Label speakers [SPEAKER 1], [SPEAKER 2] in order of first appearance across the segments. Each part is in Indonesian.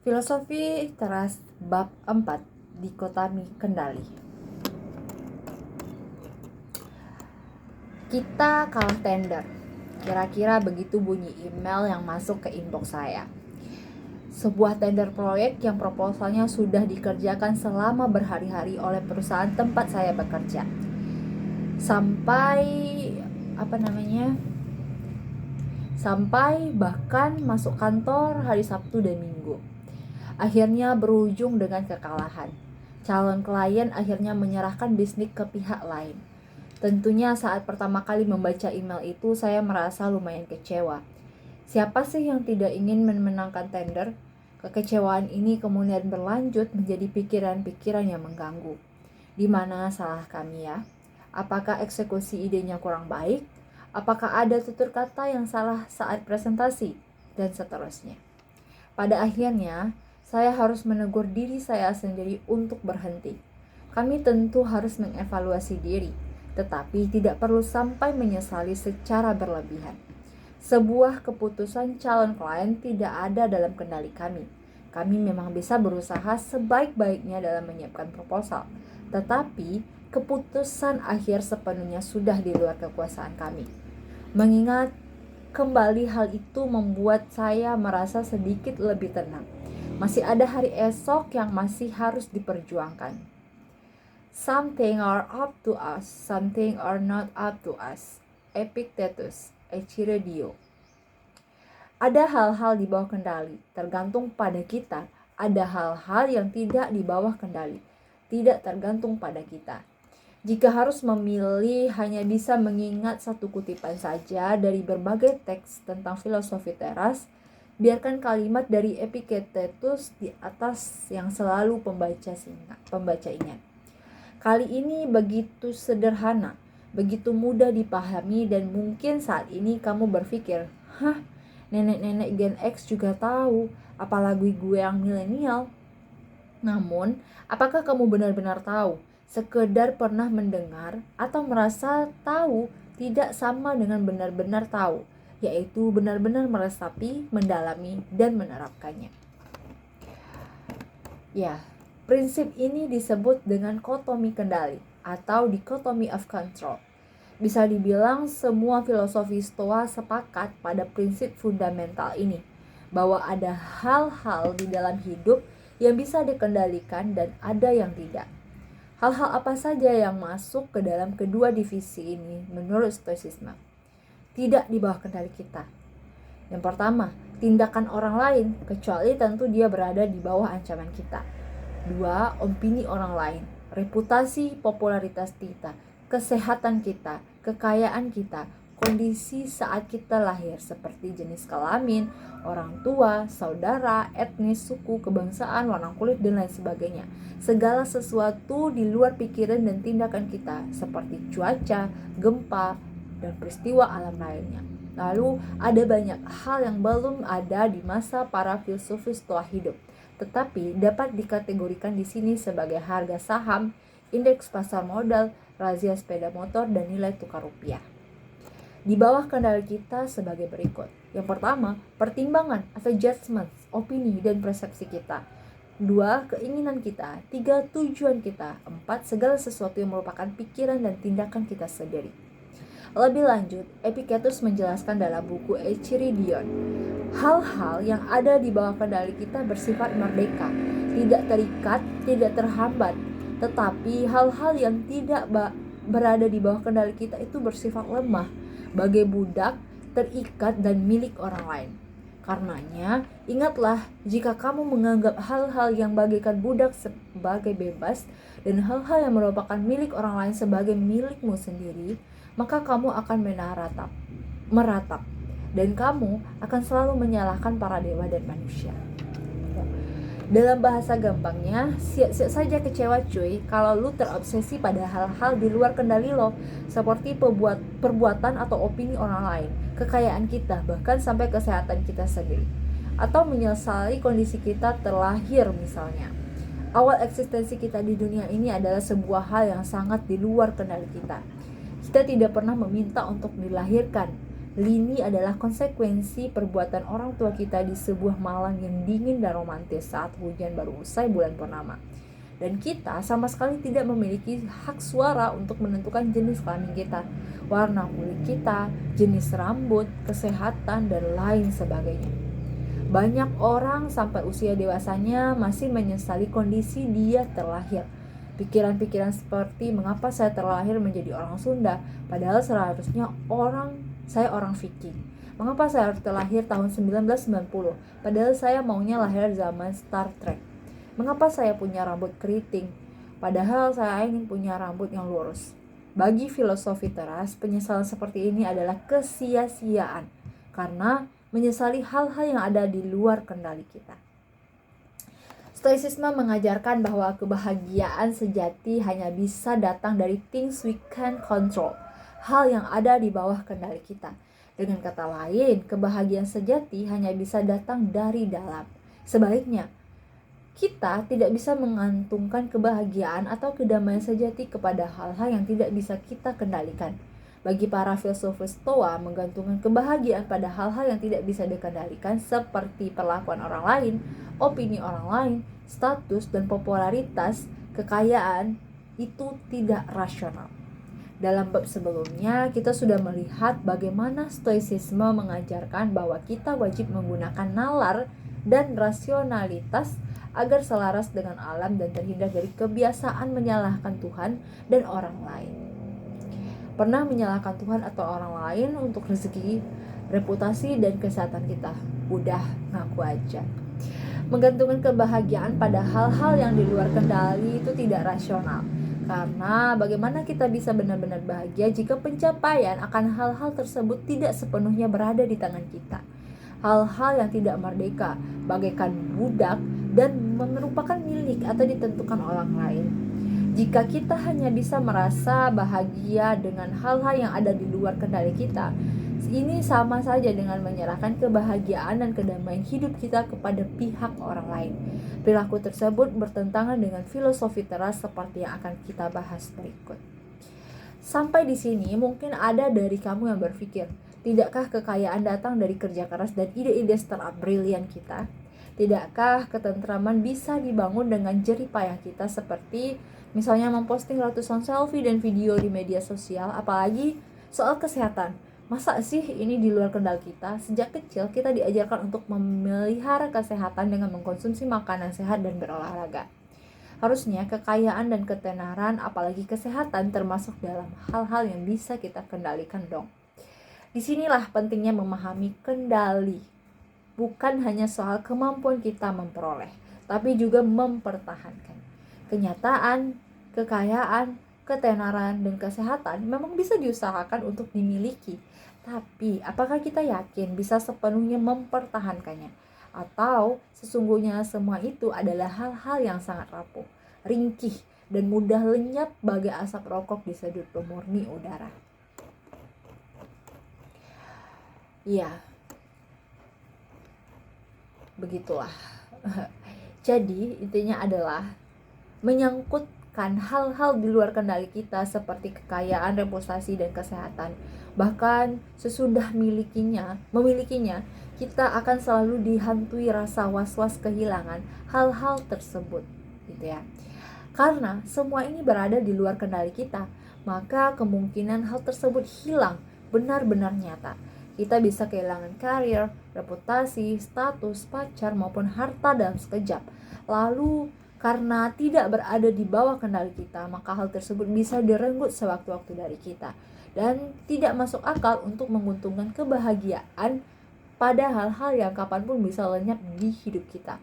[SPEAKER 1] Filosofi Teras Bab 4, Dikotomi Kendali. Kita kalah tender. Kira-kira begitu bunyi email yang masuk ke inbox saya. Sebuah tender proyek yang proposalnya sudah dikerjakan selama berhari-hari oleh perusahaan tempat saya bekerja. Sampai bahkan masuk kantor hari Sabtu dan Minggu. Akhirnya berujung dengan kekalahan. Calon klien akhirnya menyerahkan bisnis ke pihak lain. Tentunya saat pertama kali membaca email itu saya merasa lumayan kecewa. Siapa sih yang tidak ingin memenangkan tender? Kekecewaan ini kemudian berlanjut menjadi pikiran-pikiran yang mengganggu. Di mana salah kami ya? Apakah eksekusi idenya kurang baik? Apakah ada tutur kata yang salah saat presentasi? Dan seterusnya. Pada akhirnya, saya harus menegur diri saya sendiri untuk berhenti. Kami tentu harus mengevaluasi diri, tetapi tidak perlu sampai menyesali secara berlebihan. Sebuah keputusan calon klien tidak ada dalam kendali kami. Kami memang bisa berusaha sebaik-baiknya dalam menyiapkan proposal, tetapi keputusan akhir sepenuhnya sudah di luar kekuasaan kami. Mengingat kembali hal itu membuat saya merasa sedikit lebih tenang. Masih ada hari esok yang masih harus diperjuangkan. Something are up to us, something are not up to us. Epictetus, Echiridio. Ada hal-hal di bawah kendali, tergantung pada kita. Ada hal-hal yang tidak di bawah kendali, tidak tergantung pada kita. Jika harus memilih, hanya bisa mengingat satu kutipan saja dari berbagai teks tentang filosofi teras. Biarkan kalimat dari Epictetus di atas yang selalu pembaca ingat. Kali ini begitu sederhana, begitu mudah dipahami, dan mungkin saat ini kamu berpikir, nenek-nenek Gen X juga tahu, apalagi gue yang milenial. Namun, apakah kamu benar-benar tahu? Sekedar pernah mendengar atau merasa tahu tidak sama dengan benar-benar tahu, yaitu benar-benar meresapi, mendalami, dan menerapkannya. Ya, prinsip ini disebut dengan dikotomi kendali atau dikotomi of control. Bisa dibilang semua filosofi Stoa sepakat pada prinsip fundamental ini, bahwa ada hal-hal di dalam hidup yang bisa dikendalikan dan ada yang tidak. Hal-hal apa saja yang masuk ke dalam kedua divisi ini menurut Stoicisme? Tidak di bawah kendali kita. Yang pertama, tindakan orang lain, kecuali tentu dia berada di bawah ancaman kita. 2. Opini orang lain, reputasi, popularitas kita, kesehatan kita, kekayaan kita, kondisi saat kita lahir seperti jenis kelamin, orang tua, saudara, etnis, suku, kebangsaan, warna kulit, dan lain sebagainya. Segala sesuatu di luar pikiran dan tindakan kita seperti cuaca, gempa, dan peristiwa alam lainnya. Lalu ada banyak hal yang belum ada di masa para filsufis Stoa hidup, tetapi dapat dikategorikan di sini sebagai harga saham, indeks pasar modal, razia sepeda motor, dan nilai tukar rupiah. Di bawah kendali kita sebagai berikut. Yang pertama, pertimbangan atau judgment, opini dan persepsi kita. 2. Keinginan kita. 3. Tujuan kita. 4. Segala sesuatu yang merupakan pikiran dan tindakan kita sendiri. Lebih lanjut, Epictetus menjelaskan dalam buku Echiridion, hal-hal yang ada di bawah kendali kita bersifat merdeka, tidak terikat, tidak terhambat. Tetapi hal-hal yang tidak berada di bawah kendali kita itu bersifat lemah, bagai budak, terikat dan milik orang lain. Karenanya, ingatlah, jika kamu menganggap hal-hal yang bagaikan budak sebagai bebas dan hal-hal yang merupakan milik orang lain sebagai milikmu sendiri, maka kamu akan meratap, dan kamu akan selalu menyalahkan para dewa dan manusia. Dalam bahasa gampangnya, siap-siap saja kecewa cuy kalau lu terobsesi pada hal-hal di luar kendali lo, seperti perbuatan atau opini orang lain, kekayaan kita, bahkan sampai kesehatan kita sendiri, atau menyesali kondisi kita terlahir misalnya. Awal eksistensi kita di dunia ini adalah sebuah hal yang sangat di luar kendali kita. Kita tidak pernah meminta untuk dilahirkan. Lini adalah konsekuensi perbuatan orang tua kita di sebuah malam yang dingin dan romantis saat hujan baru usai bulan purnama. Dan kita sama sekali tidak memiliki hak suara untuk menentukan jenis kelamin kita, warna kulit kita, jenis rambut, kesehatan, dan lain sebagainya. Banyak orang sampai usia dewasanya masih menyesali kondisi dia terlahir. Pikiran-pikiran seperti mengapa saya terlahir menjadi orang Sunda, padahal seharusnya saya orang Viking. Mengapa saya harus terlahir tahun 1990, padahal saya maunya lahir zaman Star Trek. Mengapa saya punya rambut keriting, padahal saya ingin punya rambut yang lurus. Bagi filosofi teras, penyesalan seperti ini adalah kesia-siaan, karena menyesali hal-hal yang ada di luar kendali kita. Stoicisme mengajarkan bahwa kebahagiaan sejati hanya bisa datang dari things we can control, hal yang ada di bawah kendali kita. Dengan kata lain, kebahagiaan sejati hanya bisa datang dari dalam. Sebaliknya, kita tidak bisa mengantungkan kebahagiaan atau kedamaian sejati kepada hal-hal yang tidak bisa kita kendalikan. Bagi para filsuf Stoa, menggantungkan kebahagiaan pada hal-hal yang tidak bisa dikendalikan seperti perlakuan orang lain, opini orang lain, status dan popularitas, kekayaan, itu tidak rasional. Dalam bab sebelumnya, kita sudah melihat bagaimana Stoicisme mengajarkan bahwa kita wajib menggunakan nalar dan rasionalitas agar selaras dengan alam dan terhindar dari kebiasaan menyalahkan Tuhan dan orang lain. Pernah menyalahkan Tuhan atau orang lain untuk rezeki, reputasi, dan kesehatan kita? Udah, ngaku aja. Menggantungkan kebahagiaan pada hal-hal yang di luar kendali itu tidak rasional. Karena bagaimana kita bisa benar-benar bahagia jika pencapaian akan hal-hal tersebut tidak sepenuhnya berada di tangan kita. Hal-hal yang tidak merdeka, bagaikan budak, dan merupakan milik atau ditentukan orang lain. Jika kita hanya bisa merasa bahagia dengan hal-hal yang ada di luar kendali kita, ini sama saja dengan menyerahkan kebahagiaan dan kedamaian hidup kita kepada pihak orang lain. Perilaku tersebut bertentangan dengan filosofi teras seperti yang akan kita bahas berikut. Sampai di sini mungkin ada dari kamu yang berpikir, tidakkah kekayaan datang dari kerja keras dan ide-ide startup brilian kita? Tidakkah ketentraman bisa dibangun dengan jerih payah kita seperti misalnya memposting ratusan selfie dan video di media sosial? Apalagi soal kesehatan. Masa sih ini di luar kendali kita? Sejak kecil kita diajarkan untuk memelihara kesehatan dengan mengkonsumsi makanan sehat dan berolahraga. Harusnya kekayaan dan ketenaran apalagi kesehatan termasuk dalam hal-hal yang bisa kita kendalikan dong. Disinilah pentingnya memahami kendali. Bukan hanya soal kemampuan kita memperoleh, tapi juga mempertahankan. Kenyataan, kekayaan, ketenaran, dan kesehatan memang bisa diusahakan untuk dimiliki. Tapi apakah kita yakin bisa sepenuhnya mempertahankannya? Atau sesungguhnya semua itu adalah hal-hal yang sangat rapuh, ringkih, dan mudah lenyap bagai asap rokok di sudut pemurni udara? Iya, begitulah. Jadi intinya adalah menyangkutkan hal-hal di luar kendali kita seperti kekayaan, reputasi, dan kesehatan. Bahkan sesudah memilikinya, kita akan selalu dihantui rasa was-was kehilangan hal-hal tersebut, gitu ya. Karena semua ini berada di luar kendali kita, maka kemungkinan hal tersebut hilang benar-benar nyata. Kita bisa kehilangan karir, reputasi, status, pacar, maupun harta dalam sekejap. Lalu karena tidak berada di bawah kendali kita, maka hal tersebut bisa direnggut sewaktu-waktu dari kita. Dan tidak masuk akal untuk menguntungkan kebahagiaan pada hal-hal yang kapanpun bisa lenyap di hidup kita.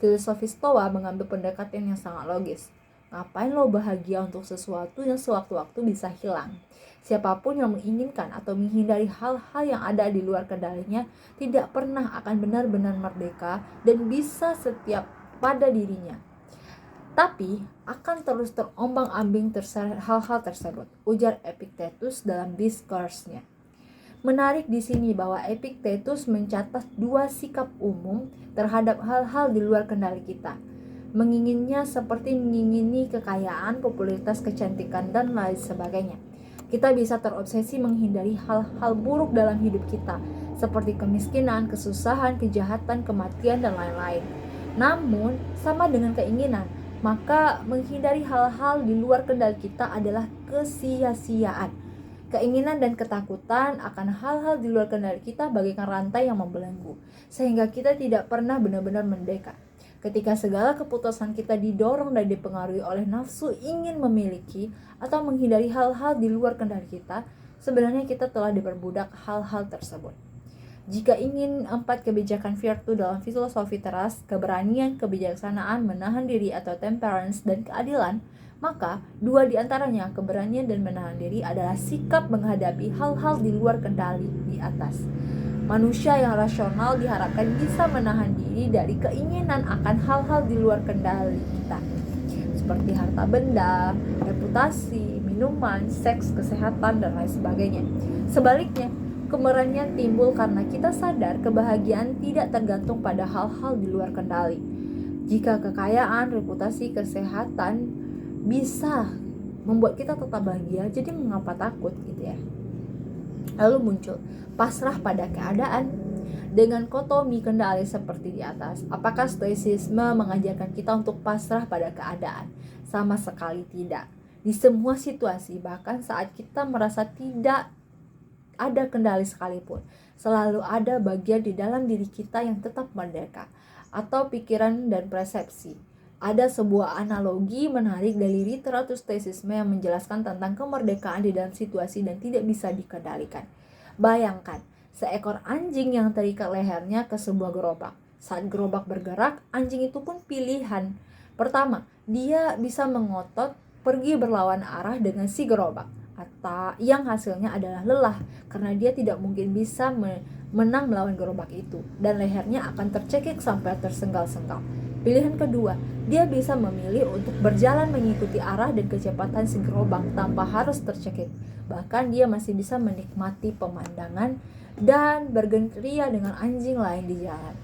[SPEAKER 1] Filosofi Stoa mengambil pendekatan yang sangat logis. Ngapain lo bahagia untuk sesuatu yang sewaktu-waktu bisa hilang? Siapapun yang menginginkan atau menghindari hal-hal yang ada di luar kendalinya tidak pernah akan benar-benar merdeka dan bisa setiap pada dirinya. Tapi akan terus terombang-ambing hal-hal tersebut, ujar Epictetus dalam Discourse-nya. Menarik di sini bahwa Epictetus mencatat dua sikap umum terhadap hal-hal di luar kendali kita. Menginginnya seperti mengingini kekayaan, popularitas, kecantikan, dan lain sebagainya. Kita bisa terobsesi menghindari hal-hal buruk dalam hidup kita, seperti kemiskinan, kesusahan, kejahatan, kematian, dan lain-lain. Namun, sama dengan keinginan, maka menghindari hal-hal di luar kendali kita adalah kesia-siaan. Keinginan dan ketakutan akan hal-hal di luar kendali kita bagaikan rantai yang membelenggu, sehingga kita tidak pernah benar-benar merdeka. Ketika segala keputusan kita didorong dan dipengaruhi oleh nafsu ingin memiliki atau menghindari hal-hal di luar kendali kita, sebenarnya kita telah diperbudak hal-hal tersebut. Jika ingin 4 kebijakan virtu dalam filosofi teras, keberanian, kebijaksanaan, menahan diri atau temperance, dan keadilan, maka 2 di antaranya, keberanian dan menahan diri, adalah sikap menghadapi hal-hal di luar kendali di atas. Manusia yang rasional diharapkan bisa menahan diri dari keinginan akan hal-hal di luar kendali kita, seperti harta benda, reputasi, minuman, seks, kesehatan, dan lain sebagainya. Sebaliknya, keberanian timbul karena kita sadar kebahagiaan tidak tergantung pada hal-hal di luar kendali. Jika kekayaan, reputasi, kesehatan bisa membuat kita tetap bahagia, jadi mengapa takut gitu ya? Lalu muncul pasrah pada keadaan dengan kotomi kendali seperti di atas. Apakah stoicisme mengajarkan kita untuk pasrah pada keadaan? Sama sekali tidak. Di semua situasi, bahkan saat kita merasa tidak ada kendali sekalipun, selalu ada bagian di dalam diri kita yang tetap merdeka, atau pikiran dan persepsi. Ada sebuah analogi menarik dari literatur stoicisme yang menjelaskan tentang kemerdekaan di dalam situasi dan tidak bisa dikendalikan. Bayangkan, seekor anjing yang terikat lehernya ke sebuah gerobak. Saat gerobak bergerak, anjing itu pun pilihan. Pertama, dia bisa mengotot pergi berlawan arah dengan si gerobak, atau yang hasilnya adalah lelah karena dia tidak mungkin bisa menang melawan gerobak itu, dan lehernya akan tercekik sampai tersenggal-senggal. Pilihan kedua, dia bisa memilih untuk berjalan mengikuti arah dan kecepatan si gerobak tanpa harus tercekik. Bahkan dia masih bisa menikmati pemandangan dan bergeria dengan anjing lain di jalan.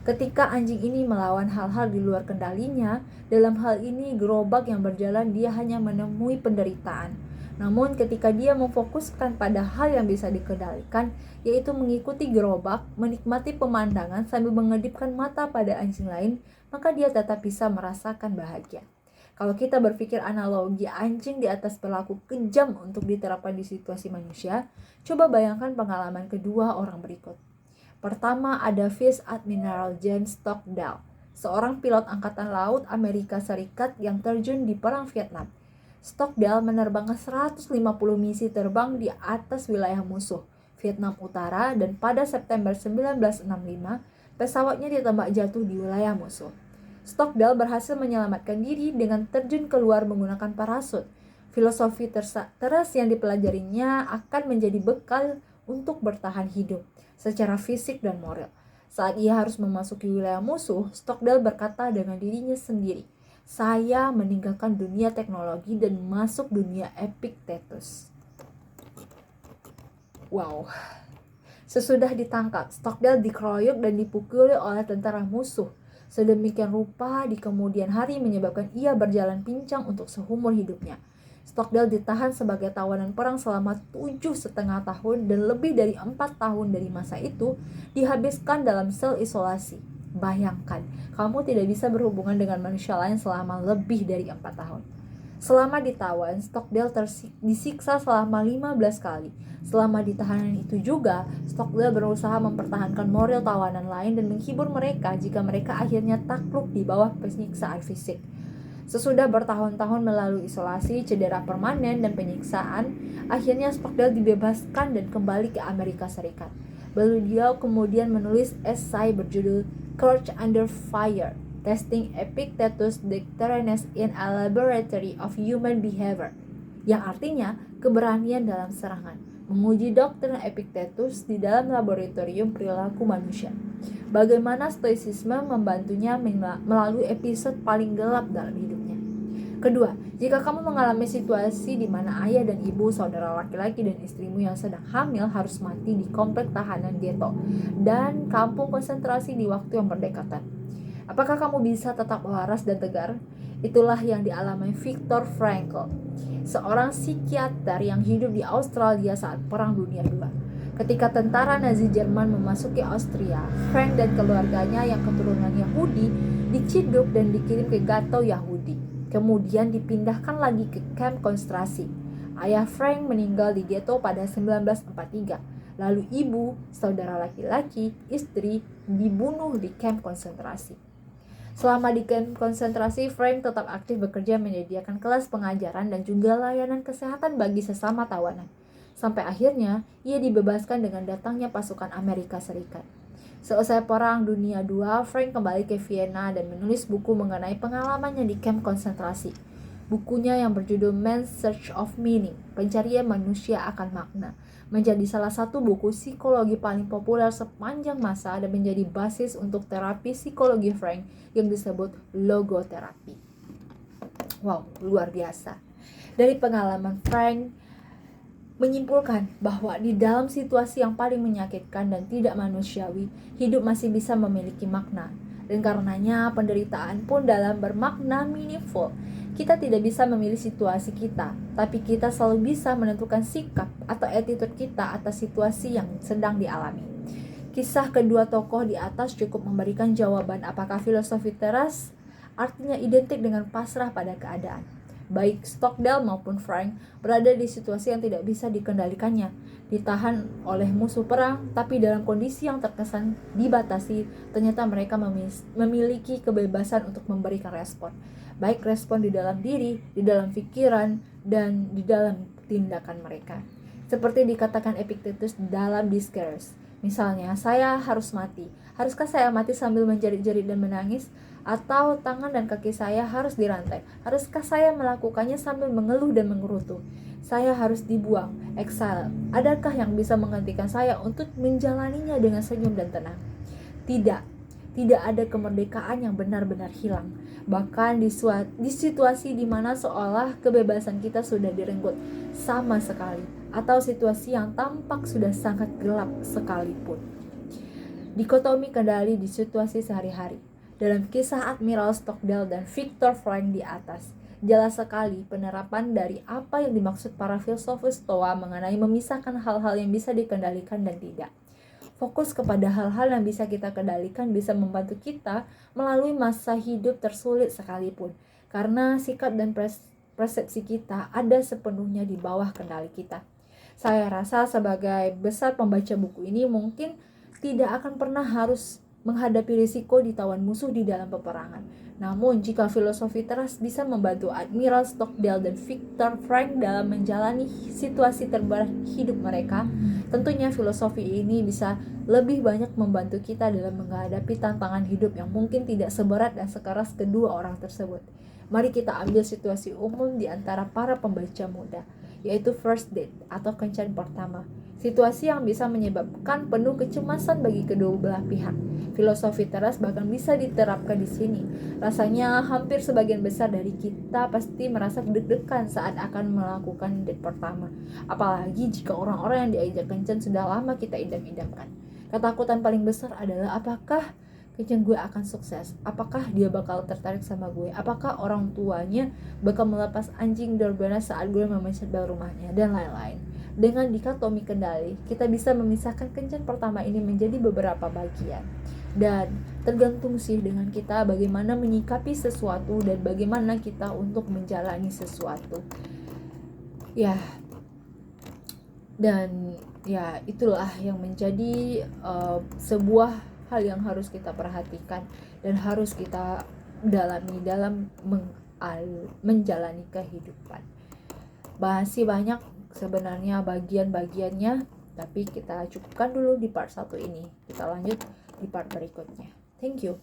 [SPEAKER 1] Ketika anjing ini melawan hal-hal di luar kendalinya, dalam hal ini gerobak yang berjalan, dia hanya menemui penderitaan. Namun ketika dia memfokuskan pada hal yang bisa dikendalikan, yaitu mengikuti gerobak, menikmati pemandangan sambil mengedipkan mata pada anjing lain, maka dia tetap bisa merasakan bahagia. Kalau kita berpikir analogi anjing di atas berlaku kejam untuk diterapkan di situasi manusia, coba bayangkan pengalaman kedua orang berikut. Pertama, ada Vice Admiral James Stockdale, seorang pilot angkatan laut Amerika Serikat yang terjun di Perang Vietnam. Stockdale menerbangkan 150 misi terbang di atas wilayah musuh, Vietnam Utara, dan pada September 1965, pesawatnya ditembak jatuh di wilayah musuh. Stockdale berhasil menyelamatkan diri dengan terjun keluar menggunakan parasut. Filosofi teras yang dipelajarinya akan menjadi bekal untuk bertahan hidup secara fisik dan moral. Saat ia harus memasuki wilayah musuh, Stockdale berkata dengan dirinya sendiri, "Saya meninggalkan dunia teknologi dan masuk dunia Epictetus." Wow. Sesudah ditangkap, Stockdale dikeroyok dan dipukuli oleh tentara musuh. Sedemikian rupa di kemudian hari menyebabkan ia berjalan pincang untuk seumur hidupnya. Stockdale ditahan sebagai tawanan perang selama 7,5 tahun dan lebih dari 4 tahun dari masa itu dihabiskan dalam sel isolasi. Bayangkan, kamu tidak bisa berhubungan dengan manusia lain selama lebih dari 4 tahun. Selama ditawan, Stockdale disiksa selama 15 kali. Selama di tahanan itu juga, Stockdale berusaha mempertahankan moral tawanan lain dan menghibur mereka jika mereka akhirnya takluk di bawah penyiksaan fisik. Sesudah bertahun-tahun melalui isolasi, cedera permanen, dan penyiksaan, akhirnya Stockdale dibebaskan dan kembali ke Amerika Serikat. Beliau kemudian menulis esai berjudul Courage Under Fire, Testing Epictetus' Doctrines in a Laboratory of Human Behavior, yang artinya keberanian dalam serangan, menguji doktrin Epictetus di dalam laboratorium perilaku manusia. Bagaimana stoicisme membantunya melalui episode paling gelap dalam hidupnya. Kedua, jika kamu mengalami situasi di mana ayah dan ibu, saudara laki-laki, dan istrimu yang sedang hamil harus mati di komplek tahanan ghetto dan kampung konsentrasi di waktu yang berdekatan. Apakah kamu bisa tetap waras dan tegar? Itulah yang dialami Viktor Frankl, seorang psikiater yang hidup di Australia saat Perang Dunia II. Ketika tentara Nazi Jerman memasuki Austria, Frank dan keluarganya yang keturunan Yahudi diciduk dan dikirim ke Ghetto Yahudi. Kemudian dipindahkan lagi ke kamp konsentrasi. Ayah Frank meninggal di ghetto pada 1943. Lalu ibu, saudara laki-laki, istri dibunuh di kamp konsentrasi. Selama di kamp konsentrasi, Frank tetap aktif bekerja menyediakan kelas pengajaran dan juga layanan kesehatan bagi sesama tawanan. Sampai akhirnya, ia dibebaskan dengan datangnya pasukan Amerika Serikat. Selesai Perang Dunia II, Frank kembali ke Vienna dan menulis buku mengenai pengalamannya di kamp konsentrasi. Bukunya yang berjudul Man's Search of Meaning, Pencarian Manusia Akan Makna, menjadi salah satu buku psikologi paling populer sepanjang masa dan menjadi basis untuk terapi psikologi Frank yang disebut logoterapi. Wow, luar biasa. Dari pengalaman Frank menyimpulkan bahwa di dalam situasi yang paling menyakitkan dan tidak manusiawi, hidup masih bisa memiliki makna. Dan karenanya penderitaan pun dalam bermakna meaningful. Kita tidak bisa memilih situasi kita, tapi kita selalu bisa menentukan sikap atau attitude kita atas situasi yang sedang dialami. Kisah kedua tokoh di atas cukup memberikan jawaban apakah filosofi teras artinya identik dengan pasrah pada keadaan. Baik Stockdale maupun Frank berada di situasi yang tidak bisa dikendalikannya, ditahan oleh musuh perang, tapi dalam kondisi yang terkesan dibatasi, ternyata mereka memiliki kebebasan untuk memberikan respon. Baik respon di dalam diri, di dalam pikiran, dan di dalam tindakan mereka. Seperti dikatakan Epictetus dalam Discourse. Misalnya, saya harus mati. Haruskah saya mati sambil menjerit-jerit dan menangis? Atau tangan dan kaki saya harus dirantai? Haruskah saya melakukannya sambil mengeluh dan mengerutu? Saya harus dibuang, exile. Adakah yang bisa menggantikan saya untuk menjalaninya dengan senyum dan tenang? Tidak ada kemerdekaan yang benar-benar hilang. Bahkan di situasi di mana seolah kebebasan kita sudah direnggut sama sekali, atau situasi yang tampak sudah sangat gelap sekalipun. Dikotomi kendali di situasi sehari-hari. Dalam kisah Admiral Stockdale dan Viktor Frank di atas, jelas sekali penerapan dari apa yang dimaksud para filsufus Stoa mengenai memisahkan hal-hal yang bisa dikendalikan dan tidak. Fokus kepada hal-hal yang bisa kita kendalikan bisa membantu kita melalui masa hidup tersulit sekalipun, karena sikap dan persepsi kita ada sepenuhnya di bawah kendali kita. Saya rasa sebagai besar pembaca buku ini mungkin tidak akan pernah harus menghadapi risiko ditawan musuh di dalam peperangan. Namun jika filosofi teras bisa membantu Admiral Stockdale dan Viktor Frank dalam menjalani situasi terberat hidup mereka, tentunya filosofi ini bisa lebih banyak membantu kita dalam menghadapi tantangan hidup yang mungkin tidak seberat dan sekeras kedua orang tersebut. Mari kita ambil situasi umum di antara para pembaca muda, yaitu first date atau kencan pertama. Situasi yang bisa menyebabkan penuh kecemasan bagi kedua belah pihak. Filosofi teras bahkan bisa diterapkan di sini. Rasanya hampir sebagian besar dari kita pasti merasa deg-degan saat akan melakukan date pertama. Apalagi jika orang-orang yang diajak kencan sudah lama kita idam-idamkan. Ketakutan paling besar adalah apakah kencan gue akan sukses? Apakah dia bakal tertarik sama gue? Apakah orang tuanya bakal melepas anjing Doberman saat gue memencet bel rumahnya? Dan lain-lain. Dengan dikotomi kendali, kita bisa memisahkan kencan pertama ini menjadi beberapa bagian. Dan tergantung sih dengan kita bagaimana menyikapi sesuatu dan bagaimana kita untuk menjalani sesuatu. Ya, dan ya itulah yang menjadi sebuah hal yang harus kita perhatikan dan harus kita dalami dalam menjalani kehidupan. Masih banyak sebenarnya bagian-bagiannya, tapi kita cukupkan dulu di part 1 ini. Kita lanjut di part berikutnya. Thank you.